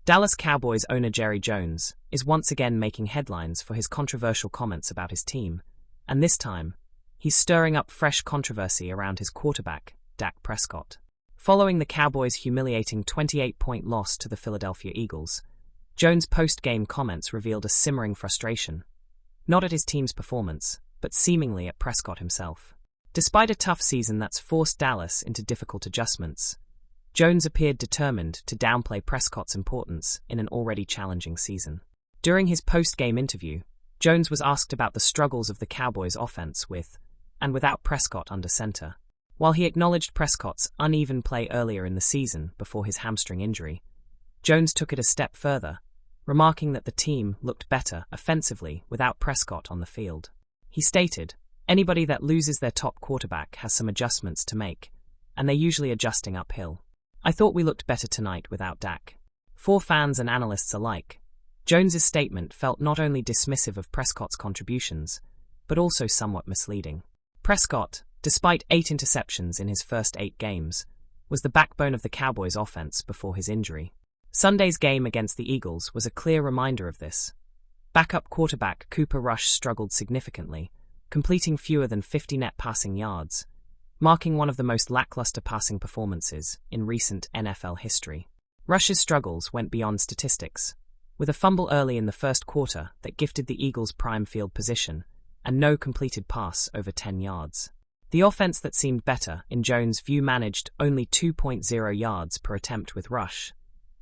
Dallas Cowboys owner Jerry Jones is once again making headlines for his controversial comments about his team, and this time, he's stirring up fresh controversy around his quarterback, Dak Prescott. Following the Cowboys' humiliating 28-point loss to the Philadelphia Eagles, Jones' post-game comments revealed a simmering frustration, not at his team's performance, but seemingly at Prescott himself. Despite a tough season that's forced Dallas into difficult adjustments, Jones appeared determined to downplay Prescott's importance in an already challenging season. During his post-game interview, Jones was asked about the struggles of the Cowboys' offense with and without Prescott under center. While he acknowledged Prescott's uneven play earlier in the season before his hamstring injury, Jones took it a step further, remarking that the team looked better offensively without Prescott on the field. He stated, "Anybody that loses their top quarterback has some adjustments to make, and they're usually adjusting uphill. I thought we looked better tonight without Dak." For fans and analysts alike, Jones's statement felt not only dismissive of Prescott's contributions, but also somewhat misleading. Prescott, despite 8 interceptions in his first 8 games, was the backbone of the Cowboys' offense before his injury. Sunday's game against the Eagles was a clear reminder of this. Backup quarterback Cooper Rush struggled significantly, completing fewer than 50 net passing yards, marking one of the most lackluster passing performances in recent NFL history. Rush's struggles went beyond statistics, with a fumble early in the first quarter that gifted the Eagles prime field position and no completed pass over 10 yards. The offense that seemed better, in Jones' view, managed only 2.0 yards per attempt with Rush,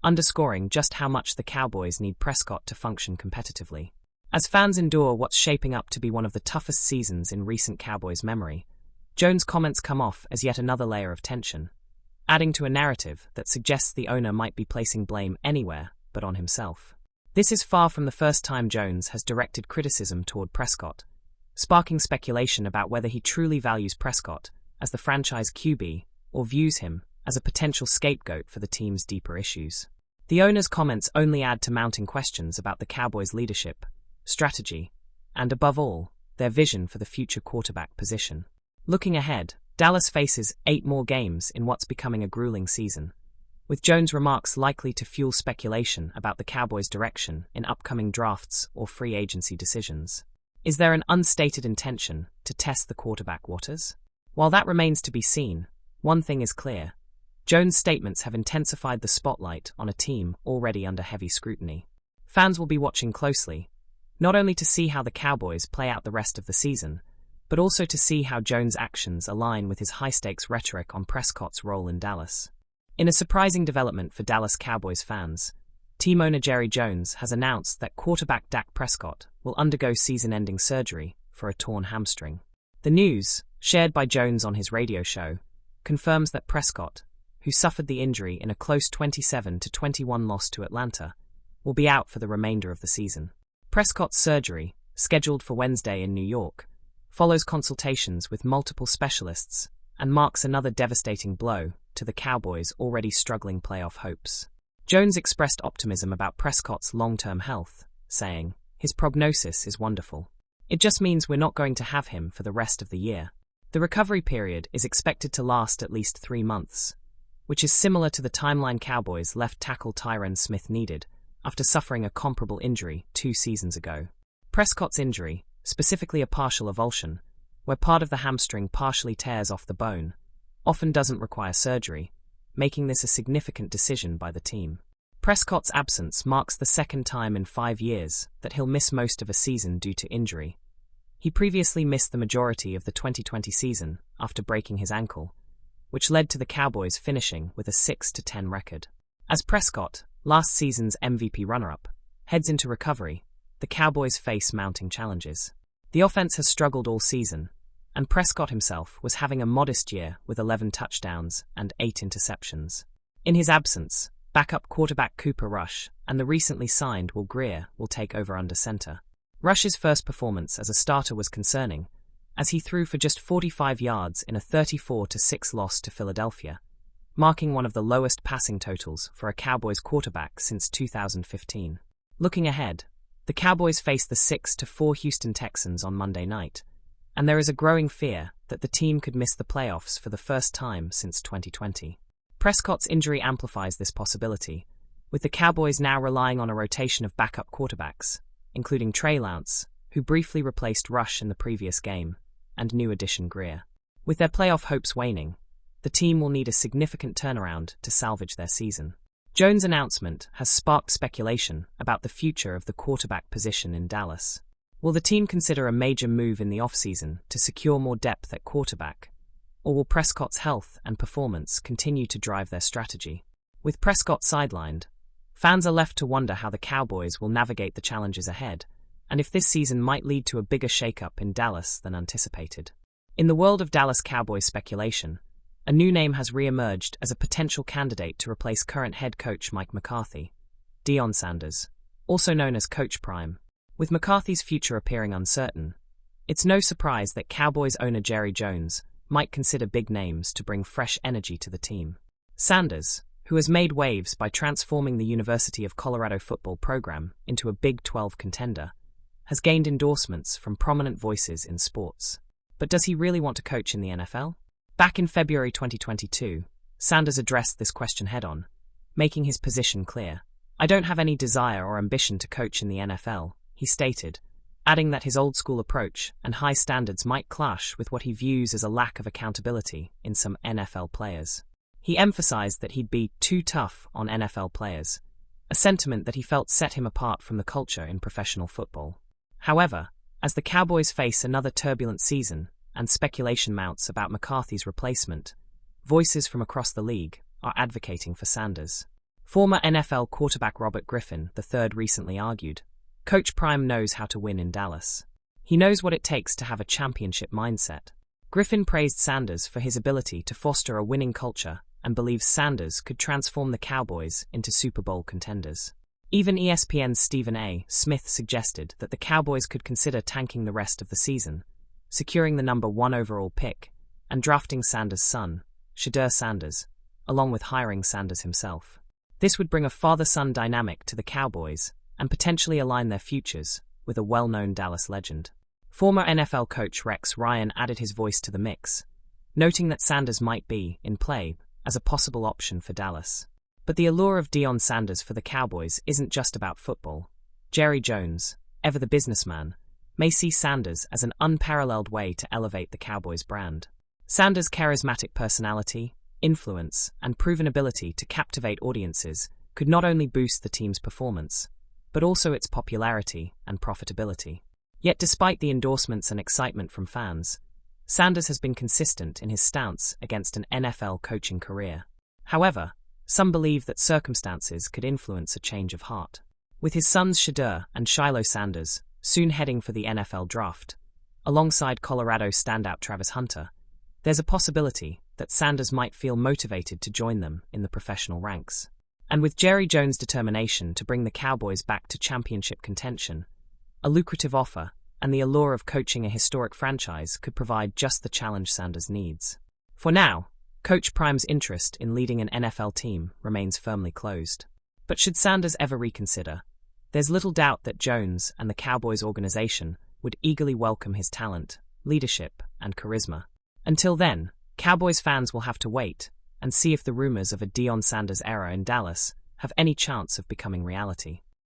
underscoring just how much the Cowboys need Prescott to function competitively. As fans endure what's shaping up to be one of the toughest seasons in recent Cowboys memory, Jones' comments come off as yet another layer of tension, adding to a narrative that suggests the owner might be placing blame anywhere but on himself. This is far from the first time Jones has directed criticism toward Prescott, sparking speculation about whether he truly values Prescott as the franchise QB or views him as a potential scapegoat for the team's deeper issues. The owner's comments only add to mounting questions about the Cowboys' leadership, strategy, and above all, their vision for the future quarterback position. Looking ahead, Dallas faces 8 more games in what's becoming a grueling season, with Jones' remarks likely to fuel speculation about the Cowboys' direction in upcoming drafts or free agency decisions. Is there an unstated intention to test the quarterback waters? While that remains to be seen, one thing is clear. Jones' statements have intensified the spotlight on a team already under heavy scrutiny. Fans will be watching closely, not only to see how the Cowboys play out the rest of the season, but also to see how Jones' actions align with his high-stakes rhetoric on Prescott's role in Dallas. In a surprising development for Dallas Cowboys fans, team owner Jerry Jones has announced that quarterback Dak Prescott will undergo season-ending surgery for a torn hamstring. The news, shared by Jones on his radio show, confirms that Prescott, who suffered the injury in a close 27-21 loss to Atlanta, will be out for the remainder of the season. Prescott's surgery, scheduled for Wednesday in New York, follows consultations with multiple specialists and marks another devastating blow to the Cowboys' already struggling playoff hopes. Jones expressed optimism about Prescott's long-term health, saying, "His prognosis is wonderful. It just means we're not going to have him for the rest of the year." The recovery period is expected to last at least 3 months, which is similar to the timeline Cowboys left tackle Tyron Smith needed after suffering a comparable injury 2 seasons ago. Prescott's injury, specifically a partial avulsion, where part of the hamstring partially tears off the bone, often doesn't require surgery, making this a significant decision by the team. Prescott's absence marks the second time in 5 years that he'll miss most of a season due to injury. He previously missed the majority of the 2020 season after breaking his ankle, which led to the Cowboys finishing with a 6-10 record. As Prescott, last season's MVP runner-up, heads into recovery, the Cowboys face mounting challenges. The offense has struggled all season, and Prescott himself was having a modest year with 11 touchdowns and 8 interceptions. In his absence, backup quarterback Cooper Rush and the recently signed Will Grier will take over under center. Rush's first performance as a starter was concerning, as he threw for just 45 yards in a 34-6 loss to Philadelphia, marking one of the lowest passing totals for a Cowboys quarterback since 2015. Looking ahead, the Cowboys face the 6-4 Houston Texans on Monday night, and there is a growing fear that the team could miss the playoffs for the first time since 2020. Prescott's injury amplifies this possibility, with the Cowboys now relying on a rotation of backup quarterbacks, including Trey Lance, who briefly replaced Rush in the previous game, and new addition Greer. With their playoff hopes waning, the team will need a significant turnaround to salvage their season. Jones' announcement has sparked speculation about the future of the quarterback position in Dallas. Will the team consider a major move in the offseason to secure more depth at quarterback, or will Prescott's health and performance continue to drive their strategy? With Prescott sidelined, fans are left to wonder how the Cowboys will navigate the challenges ahead, and if this season might lead to a bigger shakeup in Dallas than anticipated. In the world of Dallas Cowboys speculation, a new name has re-emerged as a potential candidate to replace current head coach Mike McCarthy, Deion Sanders, also known as Coach Prime. With McCarthy's future appearing uncertain, it's no surprise that Cowboys owner Jerry Jones might consider big names to bring fresh energy to the team. Sanders, who has made waves by transforming the University of Colorado football program into a Big 12 contender, has gained endorsements from prominent voices in sports. But does he really want to coach in the NFL? Back in February 2022, Sanders addressed this question head-on, making his position clear. "I don't have any desire or ambition to coach in the NFL," he stated, adding that his old-school approach and high standards might clash with what he views as a lack of accountability in some NFL players. He emphasized that he'd be too tough on NFL players, a sentiment that he felt set him apart from the culture in professional football. However, as the Cowboys face another turbulent season and speculation mounts about McCarthy's replacement, voices from across the league are advocating for Sanders. Former NFL quarterback Robert Griffin III recently argued, "Coach Prime knows how to win in Dallas. He knows what it takes to have a championship mindset." Griffin praised Sanders for his ability to foster a winning culture and believes Sanders could transform the Cowboys into Super Bowl contenders. Even ESPN's Stephen A. Smith suggested that the Cowboys could consider tanking the rest of the season, securing the number 1 overall pick, and drafting Sanders' son, Shedeur Sanders, along with hiring Sanders himself. This would bring a father-son dynamic to the Cowboys and potentially align their futures with a well-known Dallas legend. Former NFL coach Rex Ryan added his voice to the mix, noting that Sanders might be in play as a possible option for Dallas. But the allure of Deion Sanders for the Cowboys isn't just about football. Jerry Jones, ever the businessman, may see Sanders as an unparalleled way to elevate the Cowboys brand. Sanders' charismatic personality, influence, and proven ability to captivate audiences could not only boost the team's performance, but also its popularity and profitability. Yet despite the endorsements and excitement from fans, Sanders has been consistent in his stance against an NFL coaching career. However, some believe that circumstances could influence a change of heart. With his sons Shedeur and Shiloh Sanders soon heading for the NFL draft, alongside Colorado standout Travis Hunter, there's a possibility that Sanders might feel motivated to join them in the professional ranks. And with Jerry Jones' determination to bring the Cowboys back to championship contention, a lucrative offer and the allure of coaching a historic franchise could provide just the challenge Sanders needs. For now, Coach Prime's interest in leading an NFL team remains firmly closed. But should Sanders ever reconsider, there's little doubt that Jones and the Cowboys organization would eagerly welcome his talent, leadership, and charisma. Until then, Cowboys fans will have to wait and see if the rumors of a Deion Sanders era in Dallas have any chance of becoming reality.